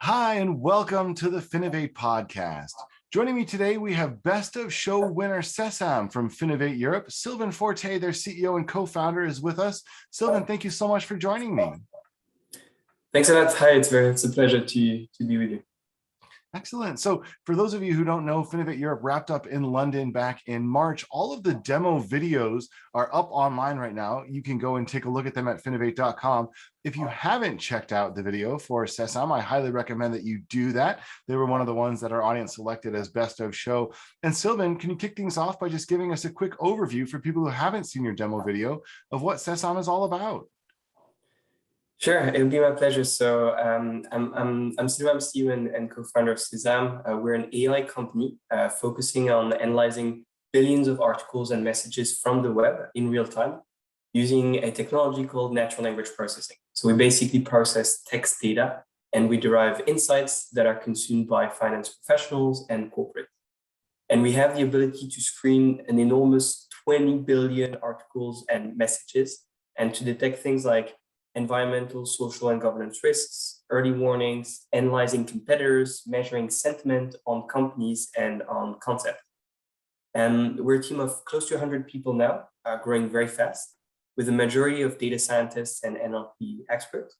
Hi, and welcome to the Finovate podcast. Joining me today, we have Best of Show winner SESAMm from FinovateEurope. Sylvain Forté, their CEO and co-founder, is with us. Sylvain, thank you so much for joining me. Thanks a lot. Hi, it's a pleasure to be with you. Excellent. So for those of you who don't know, FinovateEurope wrapped up in London back in March. All of the demo videos are up online right now. You can go and take a look at them at finovate.com. If you haven't checked out the video for SESAMm, I highly recommend that you do that. They were one of the ones that our audience selected as Best of Show. And Sylvain, can you kick things off by just giving us a quick overview for people who haven't seen your demo video of what SESAMm is all about? Sure, it would be my pleasure. So I'm Sylvain, CEO and co-founder of SESAMm. We're an AI company focusing on analyzing billions of articles and messages from the web in real time using a technology called natural language processing. So we basically process text data and we derive insights that are consumed by finance professionals and corporates. And we have the ability to screen an enormous 20 billion articles and messages and to detect things like environmental, social, and governance risks, early warnings, analyzing competitors, measuring sentiment on companies and on concept. And we're a team of close to 100 people now, growing very fast, with a majority of data scientists and NLP experts.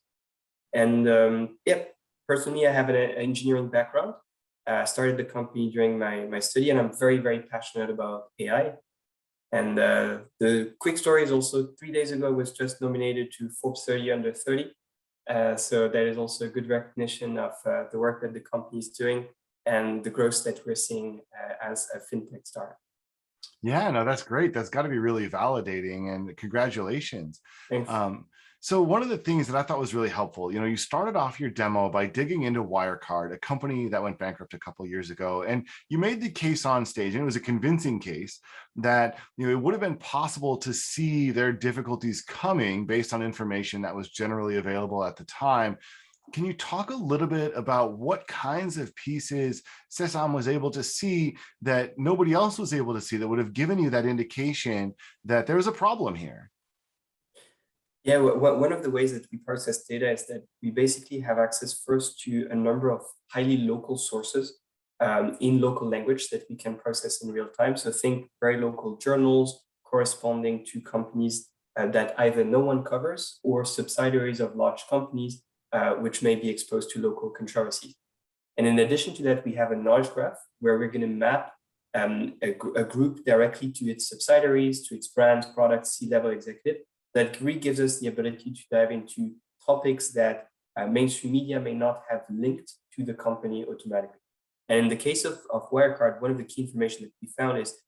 And personally, I have an engineering background. Started the company during my study, and I'm very, very passionate about AI. And the quick story is also 3 days ago, I was just nominated to Forbes 30 under 30. So that is also a good recognition of the work that the company is doing and the growth that we're seeing as a fintech startup. Yeah, no, that's great. That's got to be really validating, and congratulations. Thanks. So one of the things that I thought was really helpful, you started off your demo by digging into Wirecard, a company that went bankrupt a couple of years ago, and you made the case on stage, and it was a convincing case that it would have been possible to see their difficulties coming based on information that was generally available at the time. Can you talk a little bit about what kinds of pieces SESAMm was able to see that nobody else was able to see that would have given you that indication that there was a problem here? Yeah, one of the ways that we process data is that we basically have access first to a number of highly local sources in local language that we can process in real time. So think very local journals corresponding to companies that either no one covers or subsidiaries of large companies which may be exposed to local controversies. And in addition to that, we have a knowledge graph where we're going to map a group directly to its subsidiaries, to its brands, products, C-level executive. That really gives us the ability to dive into topics that mainstream media may not have linked to the company automatically. And in the case of Wirecard, one of the key information that we found is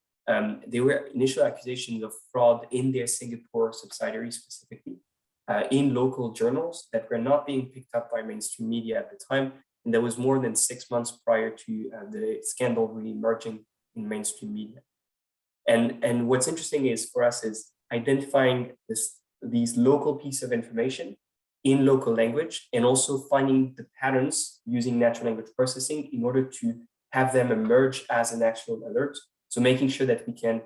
there were initial accusations of fraud in their Singapore subsidiary specifically, in local journals that were not being picked up by mainstream media at the time. And that was more than 6 months prior to the scandal really emerging in mainstream media. And what's interesting is for us is identifying these local pieces of information in local language and also finding the patterns using natural language processing in order to have them emerge as an actual alert. So making sure that we can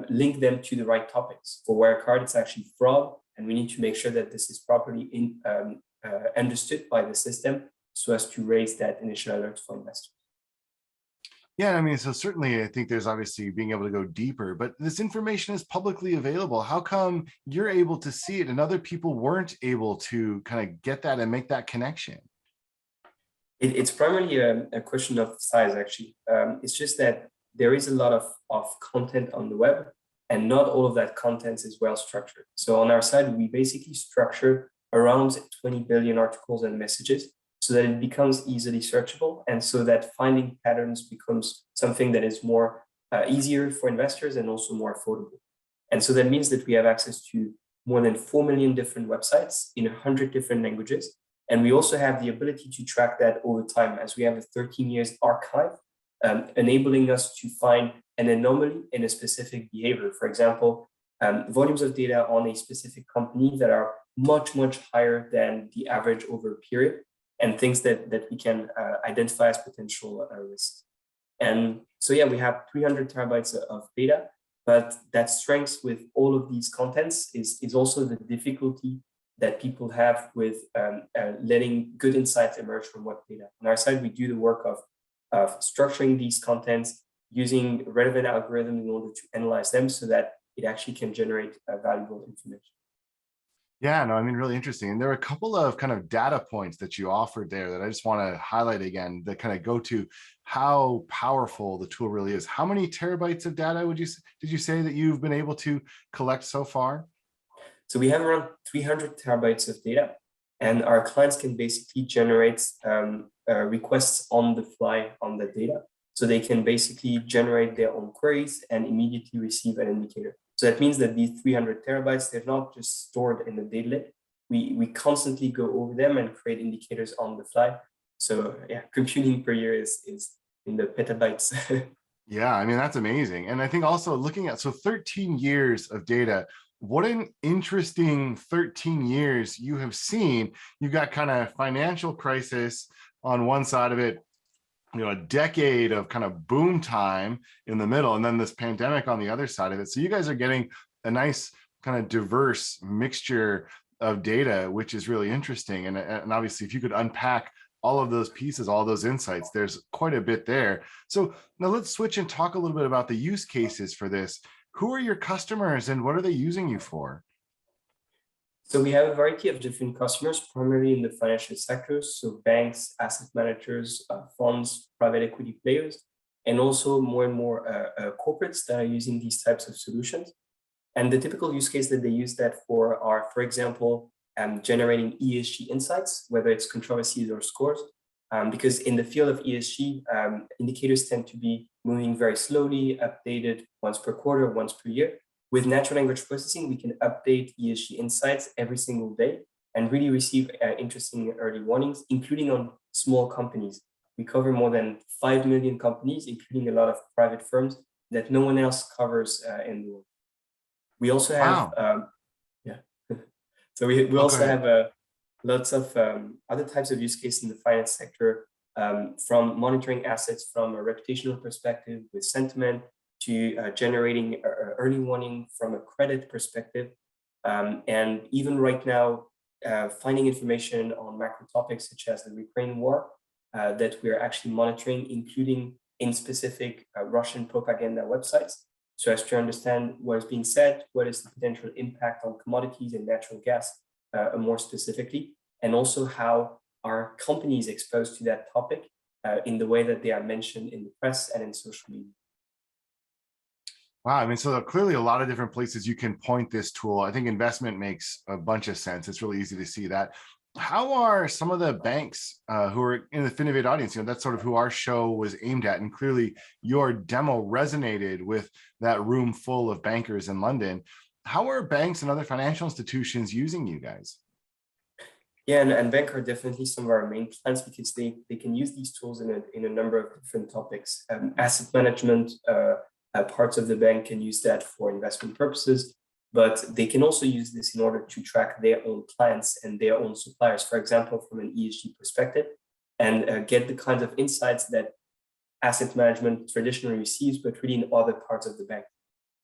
link them to the right topics. For Wirecard, it's actually fraud, and we need to make sure that this is properly understood by the system so as to raise that initial alert for investors. Yeah, I mean, so certainly I think there's obviously being able to go deeper, but this information is publicly available. How come you're able to see it and other people weren't able to kind of get that and make that connection? It's primarily a question of size, actually. It's just that there is a lot of content on the web, and not all of that content is well structured. So on our side, we basically structure around 20 billion articles and messages so that it becomes easily searchable, and so that finding patterns becomes something that is more easier for investors and also more affordable. And so that means that we have access to more than 4 million different websites in 100 different languages. And we also have the ability to track that over time, as we have a 13 years archive, enabling us to find an anomaly in a specific behavior. For example, volumes of data on a specific company that are much, much higher than the average over a period, and things that we can identify as potential risks. And so, yeah, we have 300 terabytes of data, but that strength with all of these contents is also the difficulty that people have with letting good insights emerge from web data. On our side, we do the work of structuring these contents, using relevant algorithms in order to analyze them so that it actually can generate valuable information. Yeah, no, I mean, really interesting. And there are a couple of kind of data points that you offered there that I just want to highlight again that kind of go to how powerful the tool really is. How many terabytes of data did you say that you've been able to collect so far? So we have around 300 terabytes of data, and our clients can basically generate requests on the fly on the data. So they can basically generate their own queries and immediately receive an indicator. So that means that these 300 terabytes, they're not just stored in the data lake. We constantly go over them and create indicators on the fly. So yeah, computing per year is in the petabytes. Yeah, I mean, that's amazing. And I think also looking at, so 13 years of data, what an interesting 13 years you have seen. You've got kind of financial crisis on one side of it, a decade of kind of boom time in the middle, and then this pandemic on the other side of it. So you guys are getting a nice kind of diverse mixture of data, which is really interesting. And obviously, if you could unpack all of those pieces, all those insights, there's quite a bit there. So now let's switch and talk a little bit about the use cases for this. Who are your customers and what are they using you for? So we have a variety of different customers, primarily in the financial sectors, so banks, asset managers, funds, private equity players, and also more and more corporates that are using these types of solutions. And the typical use case that they use that for are, for example, generating ESG insights, whether it's controversies or scores, because in the field of ESG, indicators tend to be moving very slowly, updated once per quarter, once per year. With natural language processing, we can update ESG insights every single day and really receive interesting early warnings, including on small companies. We cover more than 5 million companies, including a lot of private firms that no one else covers in the world. We also have, so we also have lots of other types of use cases in the finance sector, from monitoring assets from a reputational perspective with sentiment, to generating early warning from a credit perspective. And even right now, finding information on macro topics such as the Ukraine war that we're actually monitoring, including in specific Russian propaganda websites, so as to understand what is being said, what is the potential impact on commodities and natural gas more specifically, and also how are companies exposed to that topic in the way that they are mentioned in the press and in social media. Wow, I mean, so clearly a lot of different places you can point this tool. I think investment makes a bunch of sense. It's really easy to see that. How are some of the banks who are in the Finovate audience? That's sort of who our show was aimed at. And clearly your demo resonated with that room full of bankers in London. How are banks and other financial institutions using you guys? Yeah, and banks are definitely some of our main clients because they can use these tools in a number of different topics. Asset management, parts of the bank can use that for investment purposes, but they can also use this in order to track their own clients and their own suppliers, for example, from an ESG perspective, and get the kinds of insights that asset management traditionally receives, but really in other parts of the bank.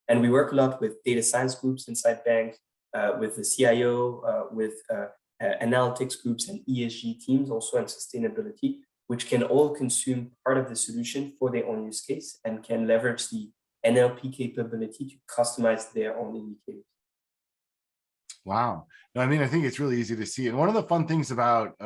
And we work a lot with data science groups inside banks, with the CIO, with analytics groups and ESG teams, also and sustainability, which can all consume part of the solution for their own use case and can leverage the NLP capability to customize their own indicators. Wow. No, I mean, I think it's really easy to see. And one of the fun things about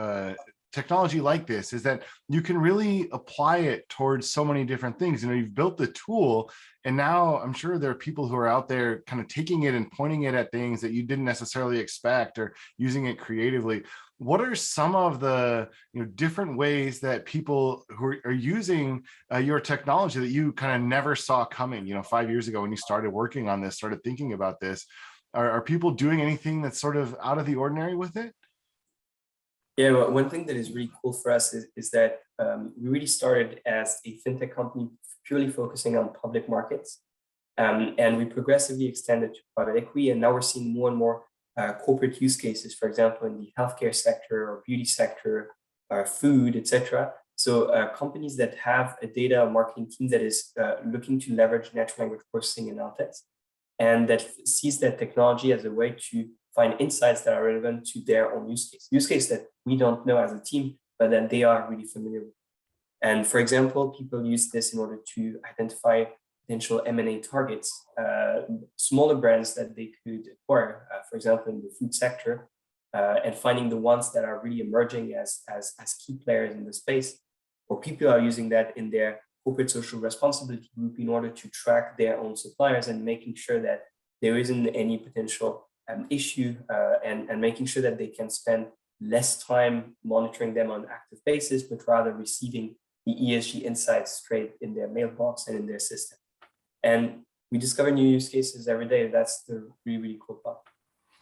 technology like this is that you can really apply it towards so many different things. You've built the tool, and now I'm sure there are people who are out there kind of taking it and pointing it at things that you didn't necessarily expect or using it creatively. What are some of the different ways that people who are using your technology that you kind of never saw coming, 5 years ago when you started working on this, started thinking about this? Are people doing anything that's sort of out of the ordinary with it? Yeah, well, one thing that is really cool for us is that we really started as a fintech company purely focusing on public markets. And we progressively extended to private equity. And now we're seeing more and more corporate use cases, for example, in the healthcare sector or beauty sector, food, etc. So companies that have a data marketing team that is looking to leverage natural language processing and analytics, and that sees that technology as a way to find insights that are relevant to their own use case that we don't know as a team, but that they are really familiar with. And for example, people use this in order to identify potential M&A targets, smaller brands that they could acquire, for example, in the food sector, and finding the ones that are really emerging as key players in the space, or people are using that in their corporate social responsibility group in order to track their own suppliers and making sure that there isn't any potential issue, and making sure that they can spend less time monitoring them on an active basis, but rather receiving the ESG insights straight in their mailbox and in their system. And we discover new use cases every day. That's the really, really cool part.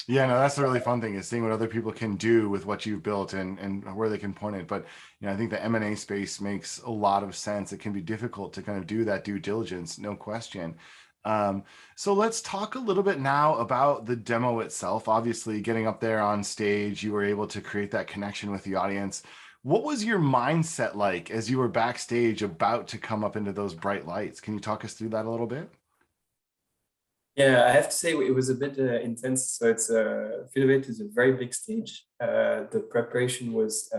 Yeah, no, that's the really fun thing, is seeing what other people can do with what you've built and where they can point it. But I think the M&A space makes a lot of sense. It can be difficult to kind of do that due diligence, no question. So let's talk a little bit now about the demo itself. Obviously, getting up there on stage, you were able to create that connection with the audience. What was your mindset like as you were backstage about to come up into those bright lights? Can you talk us through that a little bit? Yeah, I have to say it was a bit intense. So it's Finovate is a very big stage. The preparation was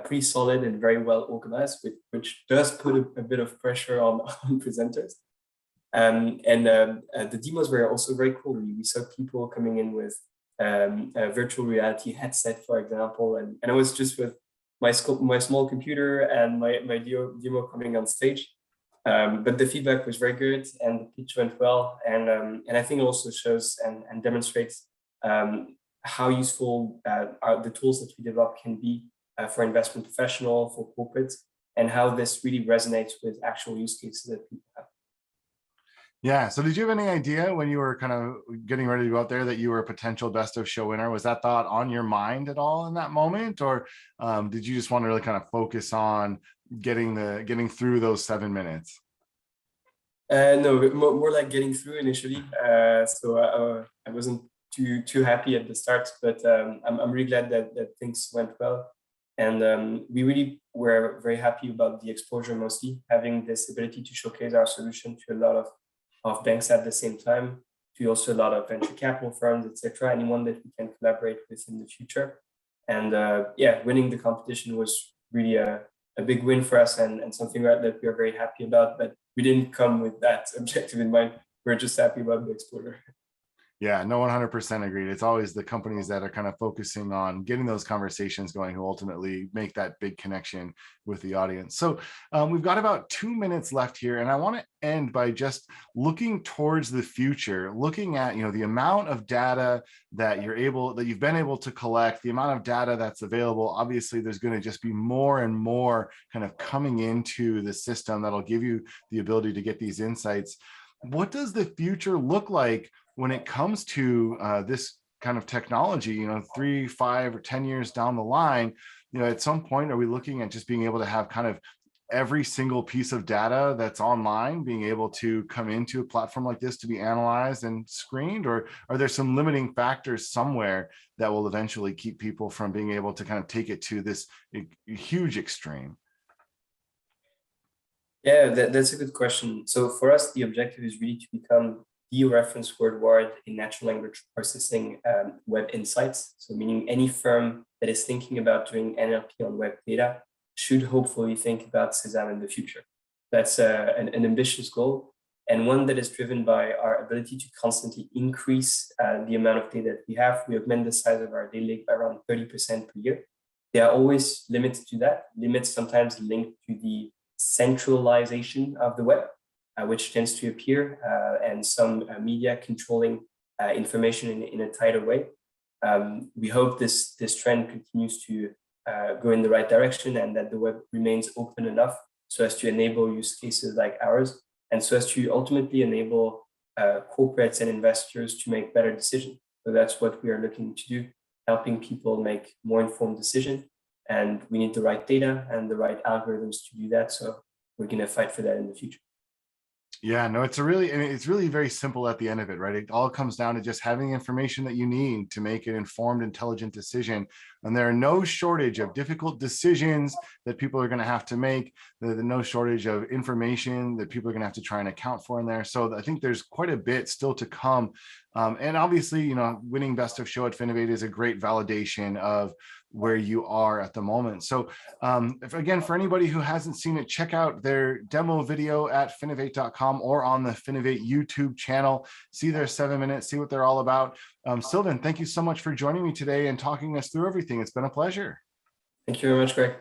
pretty solid and very well organized, which does put a bit of pressure on presenters. The demos were also very cool. We saw people coming in with a virtual reality headset, for example, and I was just with my small computer and my demo coming on stage. But the feedback was very good and the pitch went well. And I think it also shows and demonstrates how useful are the tools that we develop can be for investment professional, for corporates, and how this really resonates with actual use cases that people have. Yeah. So did you have any idea when you were kind of getting ready to go out there that you were a potential best of show winner? Was that thought on your mind at all in that moment? Or did you just want to really kind of focus on getting through those 7 minutes? No, more like getting through initially. So I wasn't too happy at the start, but I'm really glad that things went well. And we really were very happy about the exposure, mostly having this ability to showcase our solution to a lot of banks at the same time, to also a lot of venture capital firms, etc. Anyone that we can collaborate with in the future. And yeah, winning the competition was really a big win for us, and something that we are very happy about. But we didn't come with that objective in mind. We're just happy about the exposure. Yeah, no, 100% agreed. It's always the companies that are kind of focusing on getting those conversations going who ultimately make that big connection with the audience. So we've got about 2 minutes left here, and I want to end by just looking towards the future, looking at the amount of data that you've been able to collect, the amount of data that's available. Obviously, there's going to just be more and more kind of coming into the system that'll give you the ability to get these insights. What does the future look like when it comes to this kind of technology, 3, 5, or 10 years down the line? At some point, are we looking at just being able to have kind of every single piece of data that's online being able to come into a platform like this to be analyzed and screened? Or are there some limiting factors somewhere that will eventually keep people from being able to kind of take it to this huge extreme? Yeah, that's a good question. So for us, the objective is really to become the reference worldwide in natural language processing web insights. So meaning any firm that is thinking about doing NLP on web data should hopefully think about SESAMm in the future. That's an ambitious goal, and one that is driven by our ability to constantly increase the amount of data that we have. We augment the size of our data lake by around 30% per year. There are always limits to that, limits sometimes linked to the centralization of the web, which tends to appear, and some media controlling information in a tighter way. We hope this trend continues to go in the right direction, and that the web remains open enough so as to enable use cases like ours, and so as to ultimately enable corporates and investors to make better decisions. So that's what we are looking to do, helping people make more informed decisions. And we need the right data and the right algorithms to do that. So we're going to fight for that in the future. Yeah, no, it's really very simple at the end of it, right? It all comes down to just having the information that you need to make an informed, intelligent decision. And there are no shortage of difficult decisions that people are going to have to make. There's no shortage of information that people are going to have to try and account for in there. So I think there's quite a bit still to come And obviously, you know, winning Best of Show at Finovate is a great validation of where you are at the moment. So again, for anybody who hasn't seen it, check out their demo video at finovate.com or on the Finovate YouTube channel. See their 7 minutes, see what they're all about. Sylvain, thank you so much for joining me today and talking us through everything. It's been a pleasure. Thank you very much, Greg.